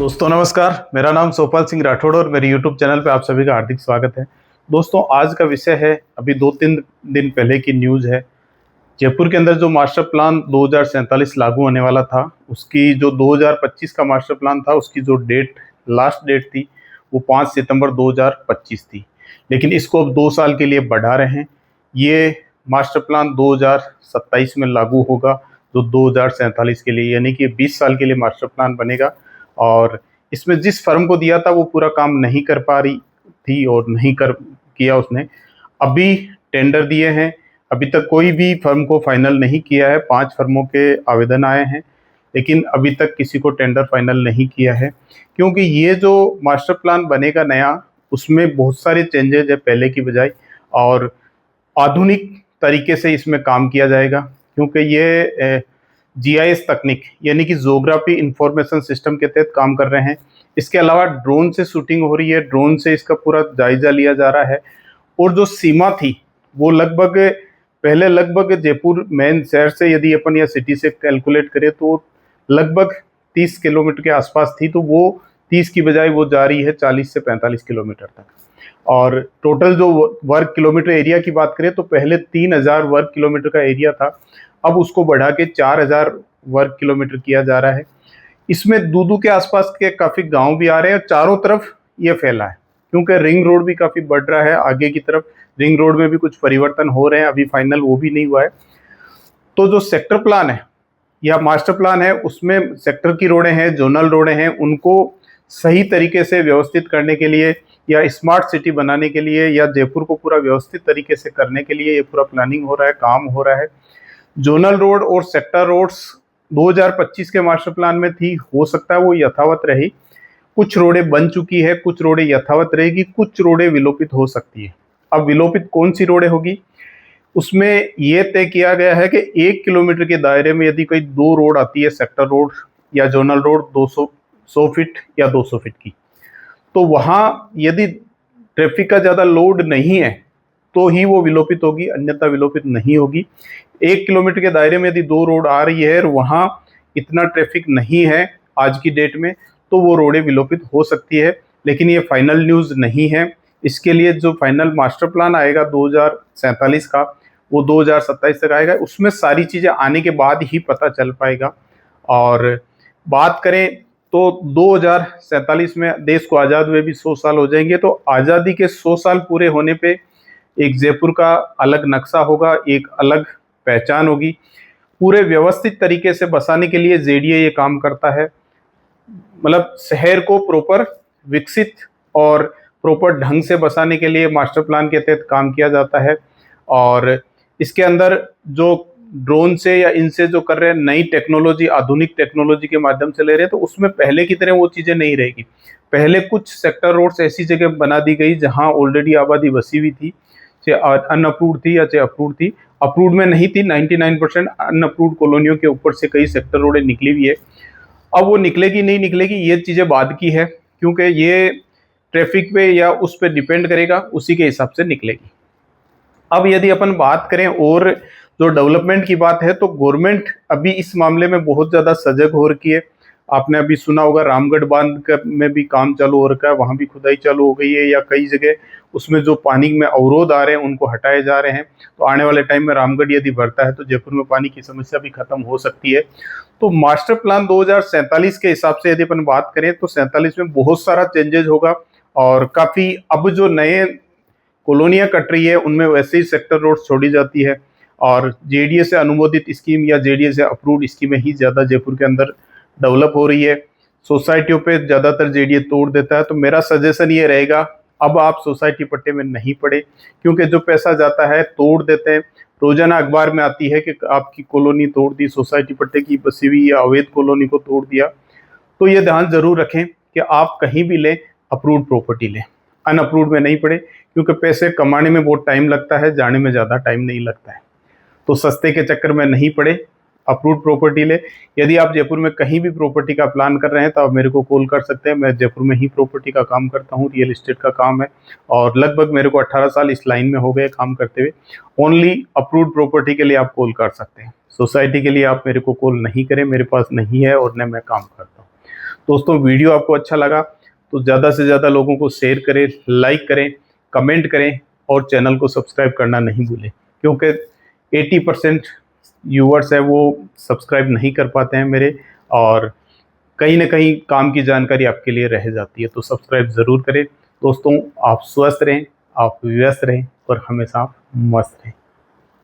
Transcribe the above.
दोस्तों नमस्कार। मेरा नाम सोपाल सिंह राठौड़ और मेरे YouTube चैनल पे आप सभी का हार्दिक स्वागत है। दोस्तों आज का विषय है, अभी 2-3 दिन पहले की न्यूज़ है। जयपुर के अंदर जो मास्टर प्लान 2047 लागू होने वाला था, उसकी जो 2025 का मास्टर प्लान था, उसकी जो लास्ट डेट थी वो 5 सितंबर 2025 थी। लेकिन इसको अब 2 साल के लिए बढ़ा रहे हैं। ये मास्टर प्लान 2027 में लागू होगा, जो 2047 के लिए, यानी कि 20 साल के लिए मास्टर प्लान बनेगा। और इसमें जिस फर्म को दिया था वो पूरा काम नहीं कर पा रही थी और नहीं कर किया उसने। अभी टेंडर दिए हैं, अभी तक कोई भी फर्म को फाइनल नहीं किया है। 5 फर्मों के आवेदन आए हैं, लेकिन अभी तक किसी को टेंडर फाइनल नहीं किया है, क्योंकि ये जो मास्टर प्लान बनेगा नया, उसमें बहुत सारे चेंजेज है पहले की बजाय, और आधुनिक तरीके से इसमें काम किया जाएगा। क्योंकि ये जीआईएस तकनीक यानी कि ज्योग्राफी इंफॉर्मेशन सिस्टम के तहत काम कर रहे हैं। इसके अलावा ड्रोन से शूटिंग हो रही है, ड्रोन से इसका पूरा जायजा लिया जा रहा है। और जो सीमा थी वो लगभग जयपुर मेन शहर से, यदि अपन या सिटी से कैलकुलेट करें, तो लगभग 30 किलोमीटर के आसपास थी, तो वो 30 की बजाय वो जा रही है 40 से 45 किलोमीटर तक। और टोटल जो वर्ग किलोमीटर एरिया की बात करें तो पहले 3000 वर्ग किलोमीटर का एरिया था, अब उसको बढ़ा के 4000 वर्ग किलोमीटर किया जा रहा है। इसमें दूदू के आसपास के काफ़ी गांव भी आ रहे हैं और चारों तरफ ये फैला है, क्योंकि रिंग रोड भी काफ़ी बढ़ रहा है आगे की तरफ। रिंग रोड में भी कुछ परिवर्तन हो रहे हैं, अभी फाइनल वो भी नहीं हुआ है। तो जो सेक्टर प्लान है या मास्टर प्लान है, उसमें सेक्टर की रोडें हैं, जोनल रोडें हैं, उनको सही तरीके से व्यवस्थित करने के लिए या स्मार्ट सिटी बनाने के लिए या जयपुर को पूरा व्यवस्थित तरीके से करने के लिए ये पूरा प्लानिंग हो रहा है, काम हो रहा है। जोनल रोड और सेक्टर रोड्स 2025 के मास्टर प्लान में थी, हो सकता है वो यथावत रही। कुछ रोडें बन चुकी है, कुछ रोडें यथावत रहेगी, कुछ रोडें विलोपित हो सकती है। अब विलोपित कौन सी रोडें होगी, उसमें यह तय किया गया है कि 1 किलोमीटर के दायरे में यदि कोई 2 रोड आती है, सेक्टर रोड या जोनल रोड 100 फीट या 200 फीट की, तो वहां यदि ट्रैफिक का ज्यादा लोड नहीं है तो ही वो विलोपित होगी, अन्यथा विलोपित नहीं होगी। 1 किलोमीटर के दायरे में यदि 2 रोड आ रही है और वहां इतना ट्रैफिक नहीं है आज की डेट में, तो वो रोडें विलोपित हो सकती है। लेकिन ये फाइनल न्यूज़ नहीं है। इसके लिए जो फाइनल मास्टर प्लान आएगा 2047 का, वो 2027 तक आएगा। उसमें सारी चीज़ें आने के बाद ही पता चल पाएगा। और बात करें तो 2047 में देश को आज़ाद हुए भी 100 साल हो जाएंगे। तो आज़ादी के 100 साल पूरे होने पे एक जयपुर का अलग नक्शा होगा, एक अलग पहचान होगी। पूरे व्यवस्थित तरीके से बसाने के लिए जेडीए ये काम करता है, मतलब शहर को प्रॉपर विकसित और प्रॉपर ढंग से बसाने के लिए मास्टर प्लान के तहत काम किया जाता है। और इसके अंदर जो ड्रोन से या इनसे जो कर रहे हैं, नई टेक्नोलॉजी, आधुनिक टेक्नोलॉजी के माध्यम से ले रहे हैं, तो उसमें पहले की तरह वो चीज़ें नहीं रहेगी। पहले कुछ सेक्टर रोड्स ऐसी जगह बना दी गई जहां ऑलरेडी आबादी बसी हुई थी, चाहे अनअप्रूव्ड थी या चाहे अप्रूव्ड थी। अप्रूव्ड में नहीं थी, 99% अनअप्रूव्ड कॉलोनियों के ऊपर से कई सेक्टर रोडें निकली हुई है। अब वो निकलेगी नहीं निकलेगी ये चीज़ें बाद की है, क्योंकि ये ट्रैफिक पे या उस पर डिपेंड करेगा, उसी के हिसाब से निकलेगी। अब यदि अपन बात करें और जो डेवलपमेंट की बात है, तो गवर्नमेंट अभी इस मामले में बहुत ज़्यादा सजग हो रखी है। आपने अभी सुना होगा रामगढ़ बांध में भी काम चालू हो रखा है, वहाँ भी खुदाई चालू हो गई है, या कई जगह उसमें जो पानी में अवरोध आ रहे हैं उनको हटाए जा रहे हैं। तो आने वाले टाइम में रामगढ़ यदि बढ़ता है तो जयपुर में पानी की समस्या भी खत्म हो सकती है। तो मास्टर प्लान 2047 के हिसाब से यदि अपन बात करें तो 47 में बहुत सारा चेंजेज होगा। और काफ़ी अब जो नए कॉलोनियाँ कट रही है उनमें वैसे ही सेक्टर रोड छोड़ी जाती है, और जेडीए से अनुमोदित स्कीम या जेडीए से अप्रूव्ड स्कीमें ही ज़्यादा जयपुर के अंदर डेवलप हो रही है। सोसाइटियों पे ज़्यादातर जेडीए तोड़ देता है। तो मेरा सजेशन ये रहेगा, अब आप सोसाइटी पट्टे में नहीं पड़े, क्योंकि जो पैसा जाता है तोड़ देते हैं। रोजाना अखबार में आती है कि आपकी कॉलोनी तोड़ दी, सोसाइटी पट्टे की बसी हुई या अवैध कॉलोनी को तोड़ दिया। तो ये ध्यान जरूर रखें कि आप कहीं भी लें, अप्रूव्ड प्रॉपर्टी लें, अनअप्रूव्ड में नहीं पड़े, क्योंकि पैसे कमाने में बहुत टाइम लगता है, जाने में ज़्यादा टाइम नहीं लगता है। तो सस्ते के चक्कर में नहीं पड़े, अप्रूव्ड प्रॉपर्टी ले। यदि आप जयपुर में कहीं भी प्रॉपर्टी का प्लान कर रहे हैं तो आप मेरे को कॉल कर सकते हैं। मैं जयपुर में ही प्रॉपर्टी का काम करता हूँ, रियल एस्टेट का काम है, और लगभग मेरे को 18 साल इस लाइन में हो गए काम करते हुए। ओनली अप्रूव्ड प्रॉपर्टी के लिए आप कॉल कर सकते हैं, सोसाइटी के लिए आप मेरे को कॉल नहीं करें, मेरे पास नहीं है और न मैं काम करता हूँ। दोस्तों वीडियो आपको अच्छा लगा तो ज़्यादा से ज़्यादा लोगों को शेयर करें, लाइक करें, कमेंट करें और चैनल को सब्सक्राइब करना नहीं भूलें, क्योंकि 80% व्यूअर्स है वो सब्सक्राइब नहीं कर पाते हैं मेरे, और कहीं ना कहीं काम की जानकारी आपके लिए रह जाती है। तो सब्सक्राइब ज़रूर करें। दोस्तों आप स्वस्थ रहें, आप व्यस्त रहें और हमेशा आप मस्त रहें।